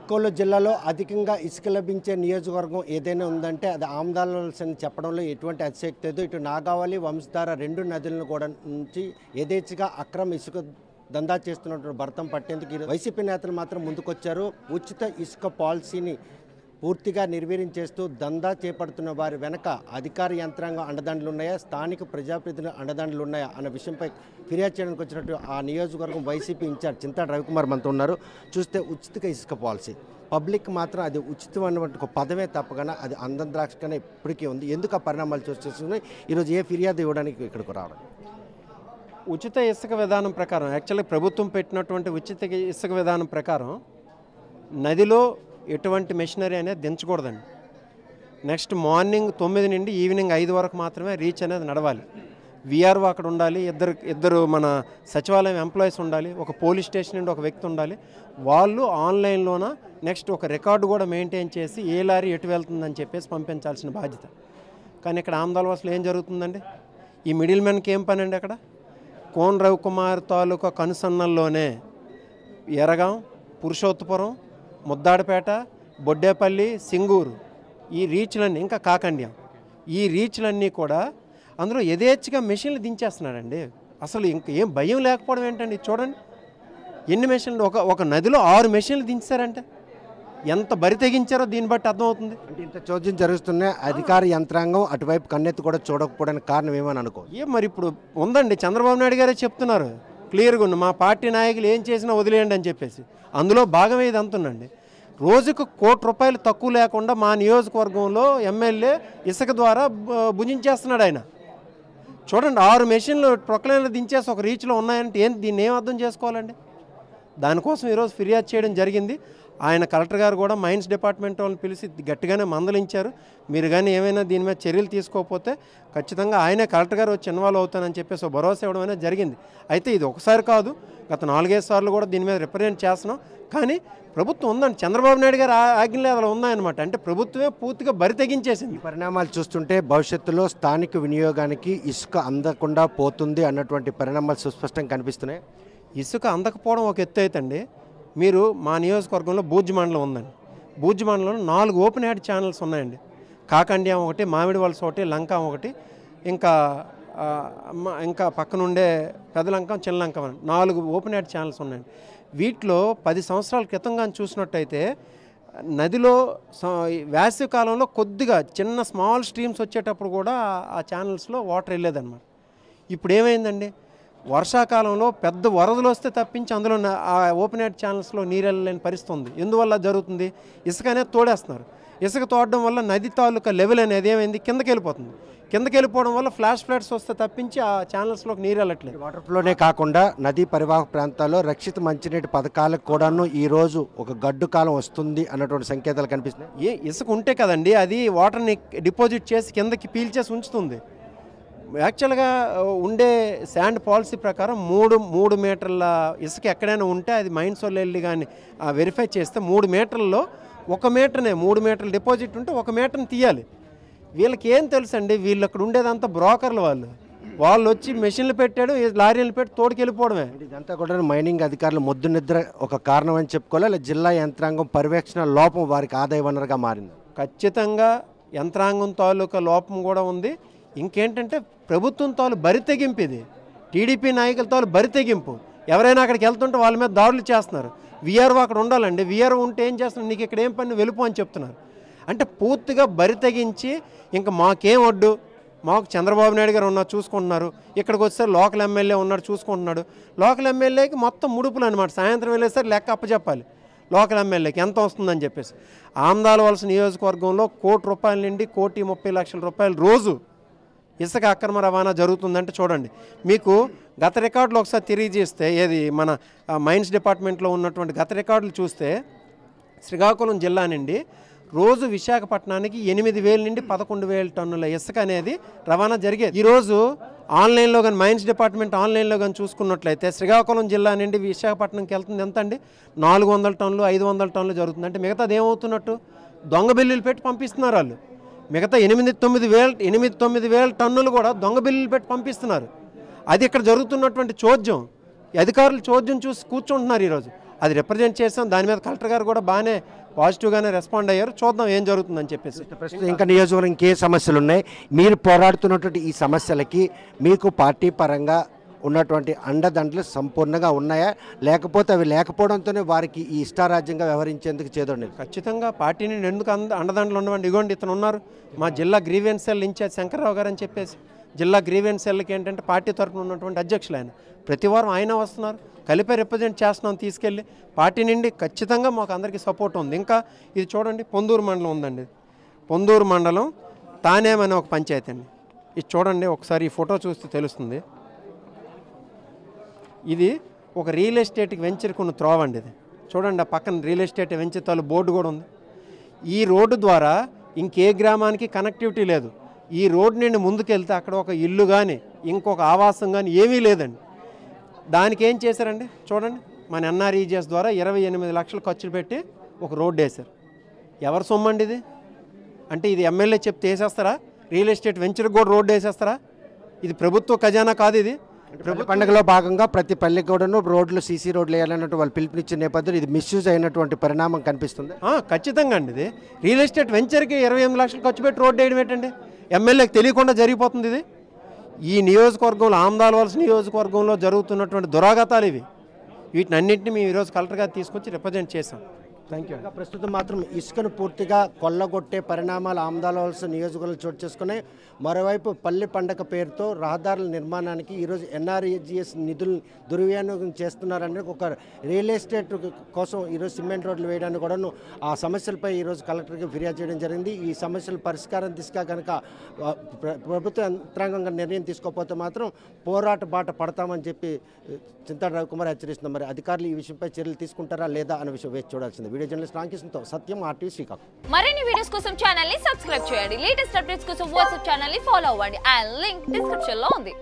వీడ్కోలు జిల్లాలో అధికంగా ఇసుక లభించే నియోజకవర్గం ఏదైనా ఉందంటే అది ఆమదాలవలస అని చెప్పడంలో ఎటువంటి అతిశయోక్తి లేదు. ఇటు నాగావళి వంశధార రెండు నదులను కూడా నుంచి యథేచ్ఛగా అక్రమ ఇసుక దందా చేస్తున్నటువంటి భరతం పట్టేందుకు వైసీపీ నేతలు మాత్రం ముందుకొచ్చారు. ఉచిత ఇసుక పాలసీని పూర్తిగా నిర్వీర్యం చేస్తూ దందా చేపడుతున్న వారి వెనక అధికార యంత్రాంగం అండదండలు ఉన్నాయా, స్థానిక ప్రజాప్రతినిధుల అండదండలు ఉన్నాయా అన్న విషయంపై ఫిర్యాదు చేయడానికి వచ్చినట్టు ఆ నియోజకవర్గం వైసీపీ ఇన్ఛార్జ్ చింతాడ రవికుమార్ మనతో ఉన్నారు. చూస్తే ఉచిత ఇసుక పాలసీ పబ్లిక్ మాత్రం అది ఉచితం అన్నటువంటి ఒక పదమే తప్పగానే అది అందం ద్రాక్షగానే ఇప్పటికీ ఉంది. ఎందుకు ఆ పరిణామాలు చూస్తున్నాయి? ఈరోజు ఏ ఫిర్యాదు ఇవ్వడానికి ఇక్కడికి రావడం? ఉచిత ఇసుక విధానం ప్రకారం యాక్చువల్లీ ప్రభుత్వం పెట్టినటువంటి ఉచిత ఇసుక విధానం ప్రకారం నదిలో ఎటువంటి మెషినరీ అనేది దించకూడదండి. నెక్స్ట్ మార్నింగ్ 9 నుండి ఈవినింగ్ 5 వరకు మాత్రమే రీచ్ అనేది నడవాలి. విఆర్ఓ అక్కడ ఉండాలి, ఇద్దరు మన సచివాలయం ఎంప్లాయీస్ ఉండాలి, ఒక పోలీస్ స్టేషన్ నుండి ఒక వ్యక్తి ఉండాలి. వాళ్ళు ఆన్లైన్లోన నెక్స్ట్ ఒక రికార్డు కూడా మెయింటైన్ చేసి ఏ లారీ ఎటు వెళ్తుందని చెప్పేసి పంపించాల్సిన బాధ్యత. కానీ ఇక్కడ ఆమదాలవలసలో ఏం జరుగుతుందండి? ఈ మిడిల్ మ్యాన్కి ఏం పని అండి? అక్కడ కోన రవికుమార్ తాలూకా కనుసన్నల్లోనే ఎరగాం, పురుషోత్తపురం, ముద్దాడపేట, బొడ్డేపల్లి, సింగూరు ఈ రీచ్లన్నీ, ఇంకా కాకండ్యం ఈ రీచ్లన్నీ కూడా అందులో యథేచ్ఛగా మెషిన్లు దించేస్తున్నాడండి. అసలు ఇంక ఏం భయం లేకపోవడం ఏంటండి? చూడండి ఎన్ని మెషిన్లు, ఒక నదిలో 6 మెషిన్లు దించారంటే ఎంత బరి తెగించారో దీన్ని బట్టి అర్థమవుతుంది. అంటే ఇంత చోద్యం జరుగుతున్న అధికార యంత్రాంగం అటువైపు కన్నెత్తి కూడా చూడకపోవడానికి కారణం ఏమని అనుకో? మరి ఇప్పుడు ఉందండి, చంద్రబాబు నాయుడు గారే చెప్తున్నారు క్లియర్గా ఉన్న, మా పార్టీ నాయకులు ఏం చేసినా వదిలేయండి అని చెప్పేసి. అందులో భాగమే ఇది అంతుందండి. రోజుకు ₹1 కోటి తక్కువ లేకుండా మా నియోజకవర్గంలో ఎమ్మెల్యే ఇసుక ద్వారా భుజించేస్తున్నాడు ఆయన. చూడండి 6 మెషిన్లు ప్రొక్లైన్లు దించేసి ఒక రీచ్లో ఉన్నాయంటే దీన్ని ఏం అర్థం చేసుకోవాలండి? దానికోసం ఈరోజు ఫిర్యాదు చేయడం జరిగింది. ఆయన కలెక్టర్ గారు కూడా మైన్స్ డిపార్ట్మెంట్ వాళ్ళని పిలిచి గట్టిగానే మందలించారు. మీరు కానీ ఏమైనా దీని మీద చర్యలు తీసుకోకపోతే ఖచ్చితంగా ఆయనే కలెక్టర్ గారు వచ్చి ఇన్వాల్వ్ అవుతానని చెప్పేసి భరోసా ఇవ్వడం అనేది జరిగింది. అయితే ఇది ఒకసారి కాదు, గత 4-5 సార్లు కూడా దీని మీద రిప్రజెంట్ చేస్తున్నాం. కానీ ప్రభుత్వం ఉందండి, చంద్రబాబు నాయుడు గారు ఆజ్ఞలు అలా ఉన్నాయన్నమాట. అంటే ప్రభుత్వమే పూర్తిగా బరి తెగించేసింది. పరిణామాలు చూస్తుంటే భవిష్యత్తులో స్థానిక వినియోగానికి ఇసుక అందకుండా పోతుంది అన్నటువంటి పరిణామాలు సుస్పష్టంగా కనిపిస్తున్నాయి. ఇసుక అందకపోవడం ఒక ఎత్తు అయితండి. మీరు మా నియోజకవర్గంలో బూజ్ మండలం ఉందండి. బూజ్ మండలంలో 4 ఓపెన్ హ్యాడ్ ఛానల్స్ ఉన్నాయండి. కాకండ్యం ఒకటి, మామిడి వలస ఒకటి, లంక ఒకటి, ఇంకా పక్కనుండే పెదలంకం, చిన్నలంకం అని 4 ఓపెన్ హ్యాడ్ ఛానల్స్ ఉన్నాయండి. వీటిలో 10 సంవత్సరాల క్రితం కానీ చూసినట్టయితే నదిలో వేసవి కాలంలో కొద్దిగా చిన్న స్మాల్ స్ట్రీమ్స్ వచ్చేటప్పుడు కూడా ఆ ఛానల్స్లో వాటర్ వెళ్ళేదన్నమాట. ఇప్పుడు ఏమైందండి? వర్షాకాలంలో పెద్ద వరదలు వస్తే తప్పించి అందులో ఆ ఓపెన్ ఎయిర్ ఛానల్స్లో నీరు వెళ్ళలేని పరిస్థితి ఉంది. ఎందువల్ల జరుగుతుంది? ఇసుక అనేది తోడేస్తున్నారు. ఇసుక తోడడం వల్ల నది తాలూకా లెవెల్ అనేది ఏమైంది? కిందకి వెళ్ళిపోతుంది. కిందకి వెళ్ళిపోవడం వల్ల ఫ్లాష్ ఫ్లడ్స్ వస్తే తప్పించి ఆ ఛానల్స్లోకి నీరు వెళ్ళట్లేదు. వాటర్ ఫ్లోనే కాకుండా నదీ పరివాహక ప్రాంతాల్లో రక్షిత మంచినీటి పథకాలకు కూడాను ఈరోజు ఒక గడ్డు కాలం వస్తుంది అన్నటువంటి సంకేతాలు కనిపిస్తున్నాయి. ఇసుక ఉంటే కదండి అది వాటర్ని డిపాజిట్ చేసి కిందకి పీల్చేసి ఉంచుతుంది. యాక్చువల్గా ఉండే శాండ్ పాలసీ ప్రకారం 3 మీటర్ల ఇసుక ఎక్కడైనా ఉంటే అది మైన్స్ వాళ్ళు వెళ్ళి కానీ వెరిఫై చేస్తే 3 మీటర్లలో 1 మీటర్నే 3 మీటర్ల డిపాజిట్ ఉంటే 1 మీటర్ని తీయాలి. వీళ్ళకి ఏం తెలుసు అండి? వీళ్ళు అక్కడ ఉండేదంతా బ్రోకర్లు. వాళ్ళు వచ్చి మెషిన్లు పెట్టాడు, లారీలు పెట్టి తోడుకెళ్ళిపోవడమే. ఇదంతా కూడా మైనింగ్ అధికారులు మొద్దు నిద్ర ఒక కారణం అని చెప్పుకోవాలి. లేదా జిల్లా యంత్రాంగం పర్యవేక్షణ లోపం వారికి ఆదాయ వనరుగా మారింది. ఖచ్చితంగా యంత్రాంగం తాలూకా లోపం కూడా ఉంది. ఇంకేంటంటే ప్రభుత్వం తాలు బరి తెగింపు, ఇది టీడీపీ నాయకుల తాలు బరి తెగింపు. ఎవరైనా అక్కడికి వెళ్తుంటే వాళ్ళ మీద దాడులు చేస్తున్నారు. విఆర్ఓ అక్కడ ఉండాలండి. విఆర్ఓ ఉంటే ఏం చేస్తున్నారు? నీకు ఇక్కడ ఏం పని, వెళ్ళిపో అని చెప్తున్నారు. అంటే పూర్తిగా బరి తెగించి ఇంకా మాకేం వడ్డు, మాకు చంద్రబాబు నాయుడు గారు ఉన్నారు చూసుకుంటున్నారు, ఇక్కడికి వస్తే లోకల్ ఎమ్మెల్యే ఉన్నాడు చూసుకుంటున్నాడు. లోకల్ ఎమ్మెల్యేకి మొత్తం ముడుపులు అనమాట. సాయంత్రం వెళ్ళేసరికి లెక్క అప్పచెప్పాలి లోకల్ ఎమ్మెల్యేకి ఎంత వస్తుందని చెప్పేసి. ఆమదాలవలస నియోజకవర్గంలో ₹1 నుండి ₹1,30,00,000 రోజు ఇసుక అక్రమ రవాణా జరుగుతుందంటే చూడండి. మీకు గత రికార్డులు ఒకసారి తిరిగి చేస్తే, ఏది మన మైన్స్ డిపార్ట్మెంట్లో ఉన్నటువంటి గత రికార్డులు చూస్తే శ్రీకాకుళం జిల్లా నుండి రోజు విశాఖపట్నానికి 8,000 నుండి 11,000 టన్నుల ఇసుక అనేది రవాణా జరిగేది. ఈరోజు ఆన్లైన్లో కానీ మైన్స్ డిపార్ట్మెంట్ ఆన్లైన్లో కానీ చూసుకున్నట్లయితే శ్రీకాకుళం జిల్లా నుండి విశాఖపట్నంకి వెళ్తుంది ఎంత అండి? 400 టన్నులు 500 టన్నులు జరుగుతుంది. అంటే మిగతాది ఏమవుతున్నట్టు? దొంగ బిల్లులు పెట్టి పంపిస్తున్నారు వాళ్ళు. మిగతా 8-9,000 టన్నులు కూడా దొంగ బిల్లులు పెట్టి పంపిస్తున్నారు. అది ఇక్కడ జరుగుతున్నటువంటి చోద్యం. అధికారులు చోద్యం చూసి కూర్చుంటున్నారు ఈరోజు. అది రిప్రజెంట్ చేసాం. దాని మీద కలెక్టర్ గారు కూడా బాగానే పాజిటివ్గానే రెస్పాండ్ అయ్యారు. చూద్దాం ఏం జరుగుతుందని చెప్పేసి. ప్రస్తుతం ఇంకా నియోజకవర్గం ఇంకే సమస్యలు ఉన్నాయి, మీరు పోరాడుతున్నటువంటి ఈ సమస్యలకి మీకు పార్టీ పరంగా ఉన్నటువంటి అండదండలు సంపూర్ణంగా ఉన్నాయా, లేకపోతే అవి లేకపోవడంతోనే వారికి ఈ ఇష్టారాజ్యంగా వ్యవహరించేందుకు చేదండి? ఖచ్చితంగా పార్టీ నుండి ఎందుకు అండదండలు ఉండవండి. ఇగోండి ఇతను ఉన్నారు, మా జిల్లా గ్రీవెన్స్ సెల్ ఇన్ఛార్జ్ శంకర్రావు గారు అని చెప్పేసి. జిల్లా గ్రీవెన్స్ సెల్కి ఏంటంటే పార్టీ తరఫున ఉన్నటువంటి అధ్యక్షులు ఆయన. ప్రతి వారం ఆయన వస్తున్నారు, కలిపే రిప్రజెంట్ చేస్తున్నాం తీసుకెళ్ళి. పార్టీ నుండి ఖచ్చితంగా మాకు అందరికీ సపోర్ట్ ఉంది. ఇంకా ఇది చూడండి, పొందూరు మండలం ఉందండి. పొందూరు మండలం తానేమనే ఒక పంచాయతీ అండి. ఇది చూడండి ఒకసారి, ఈ ఫోటో చూస్తే తెలుస్తుంది. ఇది ఒక రియల్ ఎస్టేట్కి వెంచర్కి ఉన్న త్రోవ అండి. ఇది చూడండి, ఆ పక్కన రియల్ ఎస్టేట్ వెంచర్ తాలూ బోర్డు కూడా ఉంది. ఈ రోడ్డు ద్వారా ఇంకే గ్రామానికి కనెక్టివిటీ లేదు. ఈ రోడ్డు నుండి ముందుకెళ్తే అక్కడ ఒక ఇల్లు కానీ ఇంకొక ఆవాసం కానీ ఏమీ లేదండి. దానికి ఏం చేశారండి చూడండి, మన ఎన్ఆర్ఈజిఎస్ ద్వారా 28 లక్షలు ఖర్చు పెట్టి ఒక రోడ్డు వేశారు. ఎవరు సొమ్మండి ఇది? అంటే ఇది ఎమ్మెల్యే చెప్తే వేసేస్తారా? రియల్ ఎస్టేట్ వెంచర్కి కూడా రోడ్డు వేసేస్తారా? ఇది ప్రభుత్వ ఖజానా కాదు. ఇది పండుగలో భాగంగా ప్రతి పల్లెకి కూడాను రోడ్లు సీసీ రోడ్లు వేయాలన్నట్టు వాళ్ళు పిలుపునిచ్చిన నేపథ్యంలో ఇది మిస్యూజ్ అయినటువంటి పరిణామం కనిపిస్తుంది. ఖచ్చితంగా అండి. ఇది రియల్ ఎస్టేట్ వెంచర్కి 28 లక్షలు ఖర్చు పెట్టి రోడ్డు వేయడం ఏంటండి? ఎమ్మెల్యేకి తెలియకుండా జరిగిపోతుంది ఇది. ఈ నియోజకవర్గంలో, ఆమదాల వలస నియోజకవర్గంలో జరుగుతున్నటువంటి దురాగతాలు ఇవి. వీటిని అన్నింటినీ మేము ఈరోజు కలెక్టర్ గారు తీసుకొచ్చి రిప్రజెంట్ చేశాం. Thank you. ప్రస్తుతం మాత్రం ఇసుకను పూర్తిగా కొల్లగొట్టే పరిణామాలు ఆమదాల వలస నియోజకవర్గంలో చోటు చేసుకున్నాయి. మరోవైపు పల్లె పండగ పేరుతో రహదారుల నిర్మాణానికి ఈరోజు ఎన్ఆర్ఈజిఎస్ నిధులు దుర్వినియోగం చేస్తున్నారని ఒక రియల్ ఎస్టేట్ కోసం ఈరోజు సిమెంట్ రోడ్లు వేయడానికి కూడాను ఆ సమస్యలపై ఈరోజు కలెక్టర్కి ఫిర్యాదు చేయడం జరిగింది. ఈ సమస్యల పరిష్కారం దిశగా కనుక ప్రభుత్వ యంత్రాంగంగా నిర్ణయం తీసుకోకపోతే మాత్రం పోరాట బాట పడతామని చెప్పి చింతాడు రవికుమార్ హెచ్చరిస్తున్నారు. మరి అధికారులు ఈ విషయంపై చర్యలు తీసుకుంటారా లేదా అనే విషయం వేచి చూడాల్సింది. వీడియో జర్నలిస్ట్ రాంకిషన్తో సత్యం, RTV శ్రీకాకుళం. మరిన్ని వీడియోస్ కోసం ఛానల్ ని సబ్స్క్రైబ్ చేయండి. లేటెస్ట్ అప్డేట్స్ కోసం వాట్సాప్ ఛానల్ ని ఫాలో అవ్వండి. అండ్ లింక్ డిస్క్రిప్షన్ లో ఉంది.